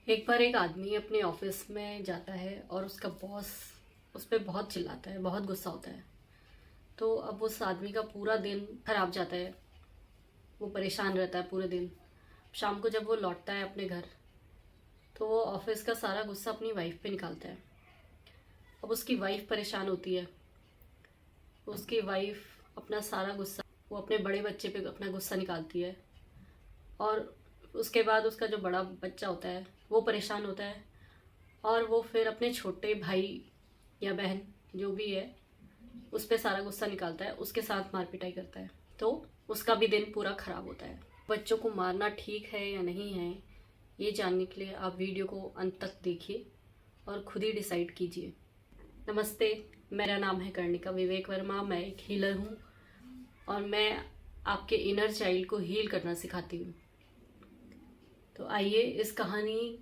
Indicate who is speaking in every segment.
Speaker 1: एक बार एक आदमी अपने ऑफिस में जाता है और उसका बॉस उस पर बहुत चिल्लाता है, बहुत गुस्सा होता है। तो अब उस आदमी का पूरा दिन खराब जाता है, वो परेशान रहता है पूरे दिन। शाम को जब वो लौटता है अपने घर तो वो ऑफिस का सारा गुस्सा अपनी वाइफ पे निकालता है। अब उसकी वाइफ परेशान होती है। उसकी वाइफ अपना सारा गुस्सा वो अपने बड़े बच्चे पे अपना गुस्सा निकालती है, और उसके बाद उसका जो बड़ा बच्चा होता है वो परेशान होता है, और वो फिर अपने छोटे भाई या बहन जो भी है उस पर सारा गुस्सा निकालता है, उसके साथ मार पिटाई करता है। तो उसका भी दिन पूरा ख़राब होता है। बच्चों को मारना ठीक है या नहीं है, ये जानने के लिए आप वीडियो को अंत तक देखिए और खुद ही डिसाइड कीजिए। नमस्ते, मेरा नाम है कर्णिका विवेक वर्मा। मैं एक हीलर हूँ और मैं आपके इनर चाइल्ड को हील करना सिखाती हूँ। तो आइए इस कहानी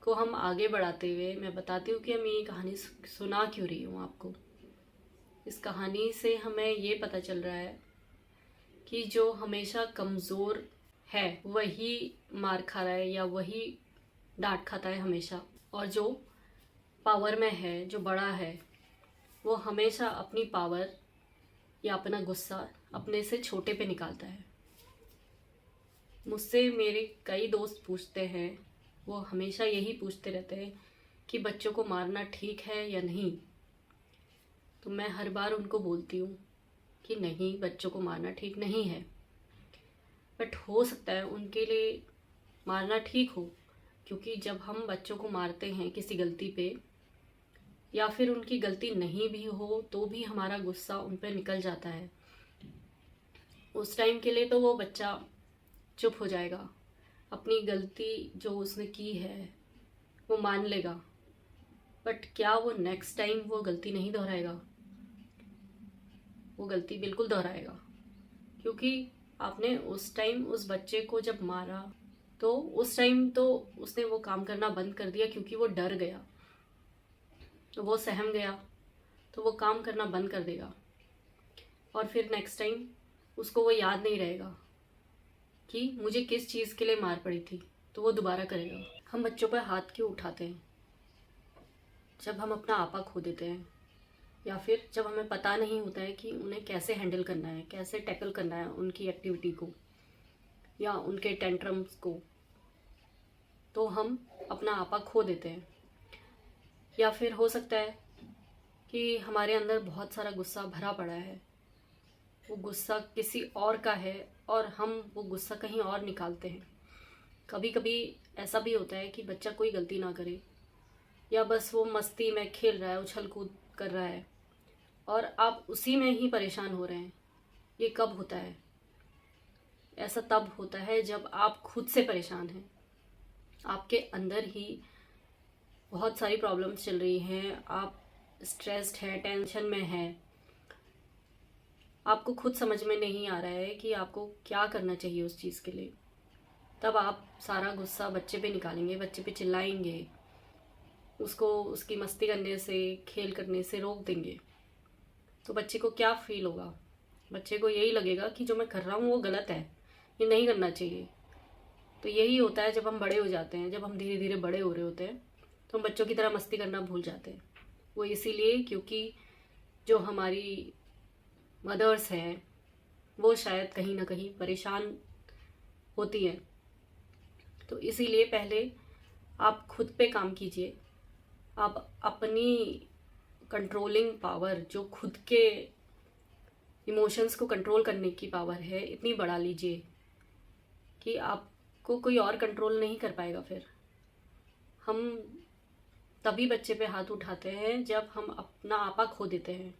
Speaker 1: को हम आगे बढ़ाते हुए मैं बताती हूँ कि मैं ये कहानी सुना क्यों रही हूँ आपको। इस कहानी से हमें ये पता चल रहा है कि जो हमेशा कमज़ोर है वही मार खा रहा है या वही डांट खाता है हमेशा, और जो पावर में है, जो बड़ा है, वो हमेशा अपनी पावर या अपना गुस्सा अपने से छोटे पे निकालता है। मुझसे मेरे कई दोस्त पूछते हैं, वो हमेशा यही पूछते रहते हैं कि बच्चों को मारना ठीक है या नहीं। तो मैं हर बार उनको बोलती हूँ कि नहीं, बच्चों को मारना ठीक नहीं है। बट हो सकता है उनके लिए मारना ठीक हो, क्योंकि जब हम बच्चों को मारते हैं किसी गलती पे, या फिर उनकी गलती नहीं भी हो तो भी हमारा गुस्सा उन पर निकल जाता है। उस टाइम के लिए तो वो बच्चा चुप हो जाएगा, अपनी गलती जो उसने की है वो मान लेगा। बट क्या वो नेक्स्ट टाइम वो गलती नहीं दोहराएगा? वो गलती बिल्कुल दोहराएगा, क्योंकि आपने उस टाइम उस बच्चे को जब मारा तो उस टाइम तो उसने वो काम करना बंद कर दिया, क्योंकि वो डर गया, तो वो सहम गया, तो वो काम करना बंद कर देगा। और फिर नेक्स्ट टाइम उसको वो याद नहीं रहेगा कि मुझे किस चीज़ के लिए मार पड़ी थी, तो वो दोबारा करेगा। हम बच्चों पर हाथ क्यों उठाते हैं? जब हम अपना आपा खो देते हैं, या फिर जब हमें पता नहीं होता है कि उन्हें कैसे हैंडल करना है, कैसे टैकल करना है उनकी एक्टिविटी को या उनके टेंट्रम्स को, तो हम अपना आपा खो देते हैं। या फिर हो सकता है कि हमारे अंदर बहुत सारा गुस्सा भरा पड़ा है, वो गुस्सा किसी और का है और हम वो गुस्सा कहीं और निकालते हैं। कभी कभी ऐसा भी होता है कि बच्चा कोई गलती ना करे, या बस वो मस्ती में खेल रहा है, उछल कूद कर रहा है, और आप उसी में ही परेशान हो रहे हैं। ये कब होता है? ऐसा तब होता है जब आप खुद से परेशान हैं, आपके अंदर ही बहुत सारी प्रॉब्लम्स चल रही हैं, आप स्ट्रेस्ड हैं, टेंशन में हैं, आपको खुद समझ में नहीं आ रहा है कि आपको क्या करना चाहिए उस चीज़ के लिए। तब आप सारा गुस्सा बच्चे पे निकालेंगे, बच्चे पे चिल्लाएंगे, उसको उसकी मस्ती करने से, खेल करने से रोक देंगे। तो बच्चे को क्या फील होगा? बच्चे को यही लगेगा कि जो मैं कर रहा हूँ वो गलत है, ये नहीं करना चाहिए। तो यही होता है जब हम बड़े हो जाते हैं, जब हम धीरे धीरे बड़े हो रहे होते हैं तो हम बच्चों की तरह मस्ती करना भूल जाते हैं। वो इसीलिए क्योंकि जो हमारी मदर्स हैं वो शायद कहीं ना कहीं परेशान होती हैं। तो इसीलिए पहले आप खुद पे काम कीजिए। आप अपनी कंट्रोलिंग पावर, जो खुद के इमोशंस को कंट्रोल करने की पावर है, इतनी बढ़ा लीजिए कि आपको कोई और कंट्रोल नहीं कर पाएगा। फिर हम तभी बच्चे पे हाथ उठाते हैं जब हम अपना आपा खो देते हैं।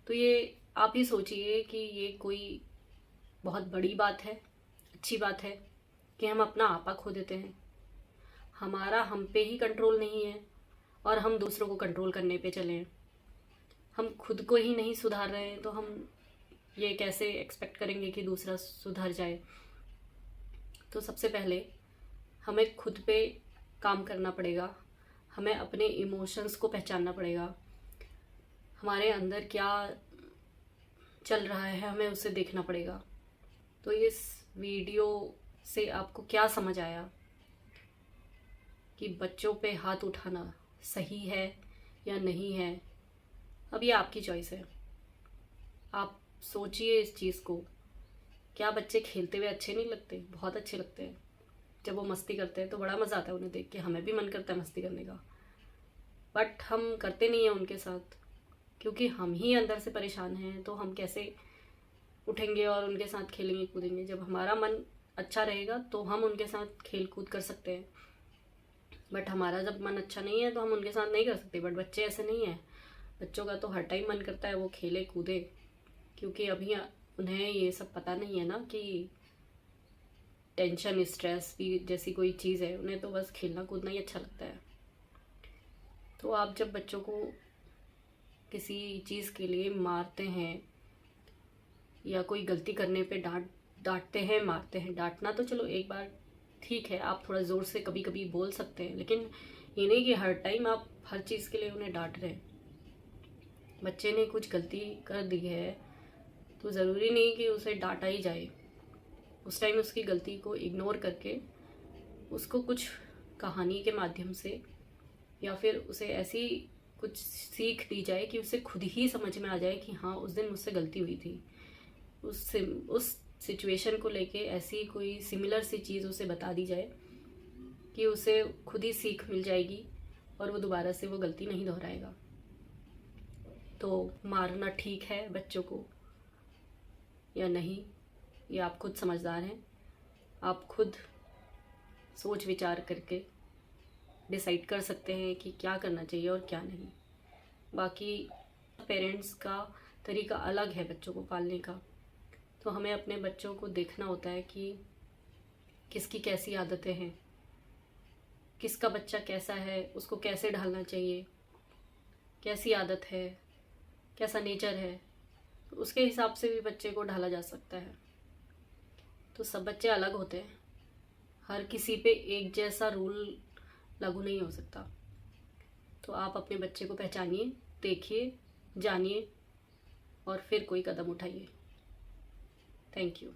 Speaker 1: तो ये आप ही सोचिए कि ये कोई बहुत बड़ी बात है, अच्छी बात है कि हम अपना आपा खो देते हैं? हमारा हम पे ही कंट्रोल नहीं है और हम दूसरों को कंट्रोल करने पे चले हैं। हम खुद को ही नहीं सुधार रहे हैं तो हम ये कैसे एक्सपेक्ट करेंगे कि दूसरा सुधर जाए? तो सबसे पहले हमें खुद पे काम करना पड़ेगा, हमें अपने इमोशंस को पहचानना पड़ेगा, हमारे अंदर क्या चल रहा है हमें उसे देखना पड़ेगा। तो इस वीडियो से आपको क्या समझ आया? कि बच्चों पे हाथ उठाना सही है या नहीं है, अब ये आपकी चॉइस है। आप सोचिए इस चीज़ को। क्या बच्चे खेलते हुए अच्छे नहीं लगते? बहुत अच्छे लगते हैं। जब वो मस्ती करते हैं तो बड़ा मज़ा आता है उन्हें देख के, हमें भी मन करता है मस्ती करने का। बट हम करते नहीं हैं उनके साथ, क्योंकि हम ही अंदर से परेशान हैं। तो हम कैसे उठेंगे और उनके साथ खेलेंगे कूदेंगे? जब हमारा मन अच्छा रहेगा तो हम उनके साथ खेल कूद कर सकते हैं। बट हमारा जब मन अच्छा नहीं है तो हम उनके साथ नहीं कर सकते। बट बच्चे ऐसे नहीं हैं। बच्चों का तो हर टाइम मन करता है वो खेले कूदे, क्योंकि अभी उन्हें ये सब पता नहीं है ना कि टेंशन स्ट्रेस भी जैसी कोई चीज़ है। उन्हें तो बस खेलना कूदना ही अच्छा लगता है। तो आप जब बच्चों को किसी चीज़ के लिए मारते हैं या कोई गलती करने पे डांटते हैं, मारते हैं, डांटना तो चलो एक बार ठीक है, आप थोड़ा ज़ोर से कभी कभी बोल सकते हैं, लेकिन ये नहीं कि हर टाइम आप हर चीज़ के लिए उन्हें डांट रहे हैं। बच्चे ने कुछ गलती कर दी है तो ज़रूरी नहीं कि उसे डांटा ही जाए। उस टाइम उसकी गलती को इग्नोर करके उसको कुछ कहानी के माध्यम से या फिर उसे ऐसी कुछ सीख दी जाए कि उसे खुद ही समझ में आ जाए कि हाँ, उस दिन मुझसे गलती हुई थी। उस सिचुएशन को लेके ऐसी कोई सिमिलर सी चीज़ उसे बता दी जाए कि उसे खुद ही सीख मिल जाएगी और वो दोबारा से वो गलती नहीं दोहराएगा। तो मारना ठीक है बच्चों को या नहीं, ये आप खुद समझदार हैं। आप खुद सोच विचार करके डिसाइड कर सकते हैं कि क्या करना चाहिए और क्या नहीं। बाकी पेरेंट्स का तरीका अलग है बच्चों को पालने का, तो हमें अपने बच्चों को देखना होता है कि किसकी कैसी आदतें हैं, किसका बच्चा कैसा है, उसको कैसे ढालना चाहिए, कैसी आदत है, कैसा नेचर है, तो उसके हिसाब से भी बच्चे को ढाला जा सकता है। तो सब बच्चे अलग होते हैं, हर किसी पे एक जैसा रूल लागू नहीं हो सकता। तो आप अपने बच्चे को पहचानिए, देखिए, जानिए और फिर कोई कदम उठाइए। Thank you.